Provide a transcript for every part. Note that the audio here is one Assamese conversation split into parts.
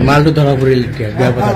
মালটো ধৰা পৰিল এতিয়া বেয়া কথা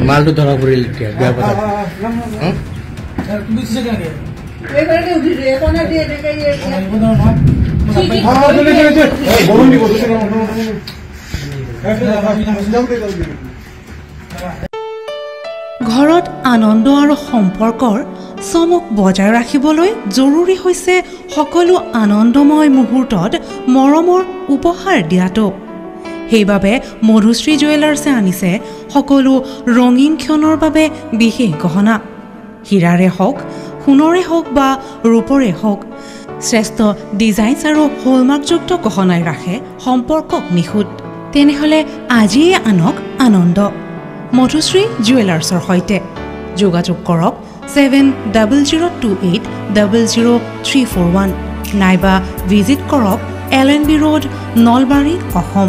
মালটো ধৰা পৰিল এতিয়া বেয়া কথা ঘৰত আনন্দ আৰু সম্পৰ্কৰ চমক বজাই ৰাখিবলৈ জৰুৰী হৈছে সকলো আনন্দময় মুহূৰ্তত মৰমৰ উপহাৰ দিয়াটো সেইবাবে মধুশ্ৰী জুৱেলাৰ্ছে আনিছে সকলো ৰঙীন ক্ষণৰ বাবে বিশেষ গহনা হীৰাৰে হওক সোণৰে হওক বা ৰূপৰে হওক শ্ৰেষ্ঠ ডিজাইনছ আৰু হলমাৰ্কযুক্ত গহনাই ৰাখে সম্পৰ্কক নিখুঁত তেনেহ'লে আজিয়ে আনক আনন্দ মধুশ্ৰী জুৱেলাৰ্ছৰ সৈতে যোগাযোগ কৰক 7002800341 নাইবা ভিজিট কৰক LNB ৰোড নলবাৰী অসম